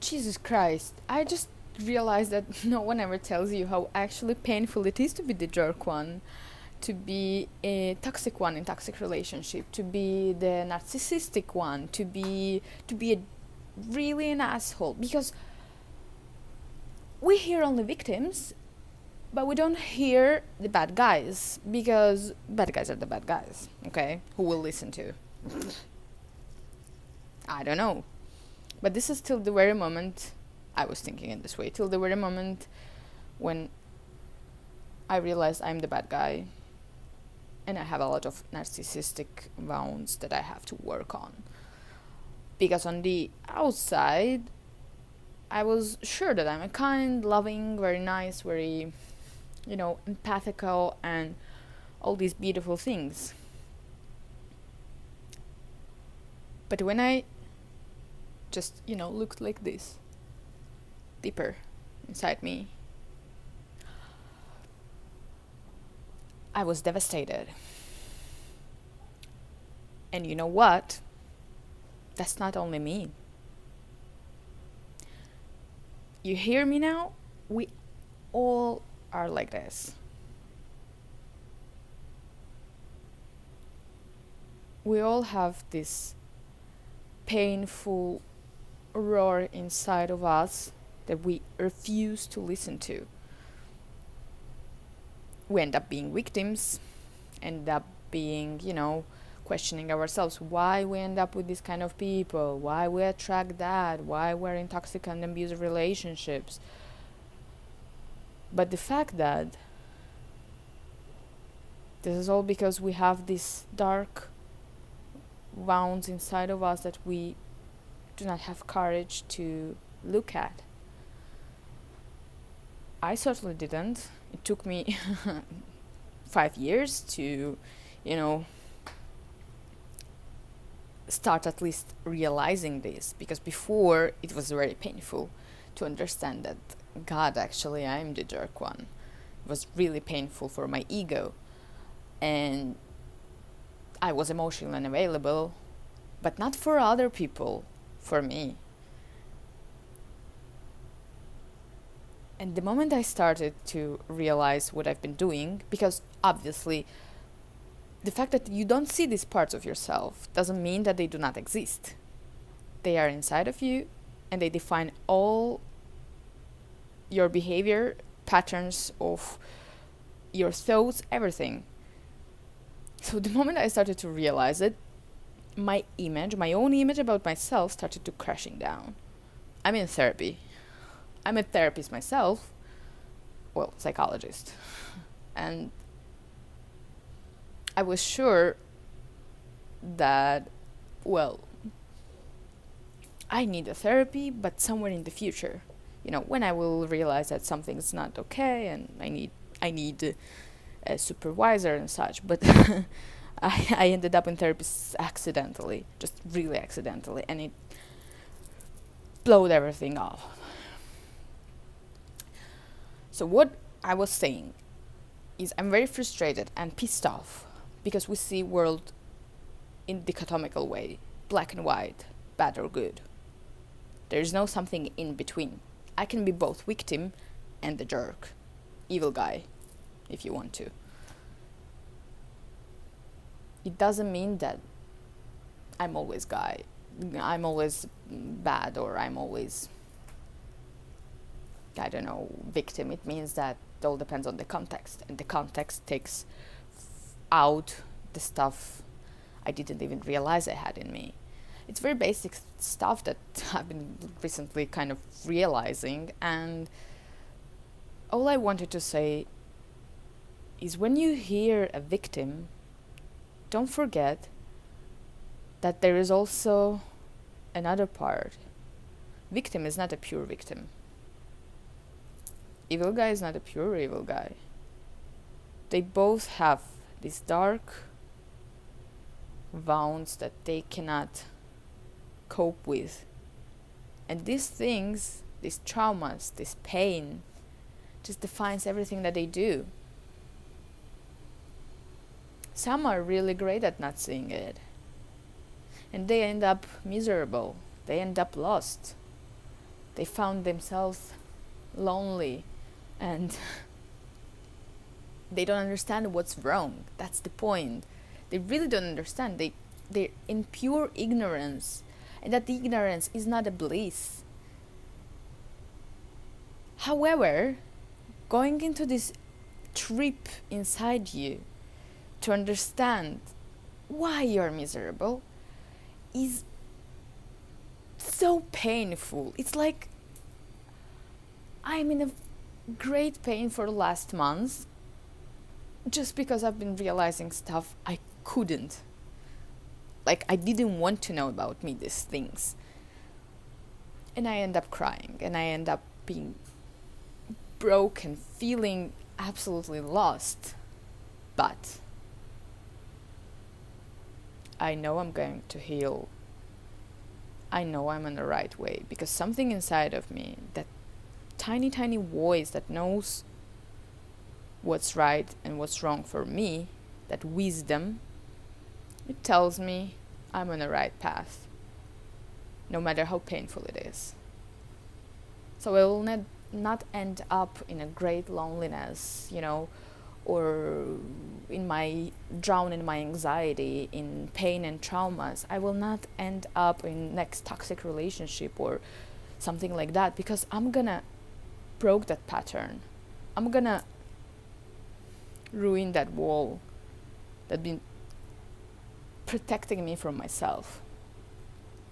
Jesus Christ, I just realized that no one ever tells you how actually painful it is to be the jerk one, to be a toxic one in toxic relationship, to be the narcissistic one, to be a really an asshole, because we hear only victims, but we don't hear the bad guys, because bad guys are the bad guys, okay? Who will listen to? I don't know. But this is till the very moment I was thinking in this way, till the very moment when I realized I'm the bad guy and I have a lot of narcissistic wounds that I have to work on. Because on the outside, I was sure that I'm a kind, loving, very nice, very, empathical, and all these beautiful things. But when I just, looked like this, deeper inside me, I was devastated. And you know what? That's not only me. You hear me now? We all are like this. We all have this painful roar inside of us that we refuse to listen to. We end up being victims, end up being, questioning ourselves why we end up with this kind of people, why we attract that, why we're in toxic and abusive relationships. But the fact that this is all because we have these dark wounds inside of us that we do not have courage to look at. I certainly didn't. It took me 5 years to, start at least realizing this, because before it was very painful to understand that, God, actually I'm the jerk one. It was really painful for my ego, and I was emotional and available, but not for other people, for me. And the moment I started to realize what I've been doing, because obviously the fact that you don't see these parts of yourself doesn't mean that they do not exist. They are inside of you, and they define all your behavior, patterns of your thoughts, everything. So the moment I started to realize it, my own image about myself started to crashing down. I'm in therapy. I'm a therapist myself, well, psychologist. And I was sure that, I need a therapy, but somewhere in the future, when I will realize that something's not okay and I need a supervisor and such. But I ended up in therapy accidentally, just really accidentally, and it blowed everything off. So what I was saying is I'm very frustrated and pissed off because we see world in dichotomical way, black and white, bad or good. There is no something in between. I can be both victim and the jerk, evil guy, if you want to. It doesn't mean that I'm always bad, or I'm always, victim. It means that it all depends on the context, and the context takes out the stuff I didn't even realize I had in me. It's very basic stuff that I've been recently kind of realizing, and all I wanted to say is when you hear a victim, don't forget that there is also another part. Victim is not a pure victim. Evil guy is not a pure evil guy. They both have these dark wounds that they cannot cope with. And these things, these traumas, this pain, just defines everything that they do. Some are really great at not seeing it. And they end up miserable. They end up lost. They found themselves lonely and they don't understand what's wrong. That's the point. They really don't understand. They're in pure ignorance, and that ignorance is not a bliss. However, going into this trip inside you to understand why you're miserable is so painful. It's like I'm in a great pain for the last months just because I've been realizing stuff I couldn't. Like, I didn't want to know about me, these things. And I end up crying, and I end up being broken, feeling absolutely lost. But I know I'm going to heal. I know I'm on the right way, because something inside of me, that tiny, tiny voice that knows what's right and what's wrong for me, that wisdom, it tells me I'm on the right path, no matter how painful it is. So I will not end up in a great loneliness, or drown in my anxiety, in pain and traumas. I will not end up in next toxic relationship or something like that, because I'm gonna break that pattern. I'm gonna ruin that wall that been protecting me from myself.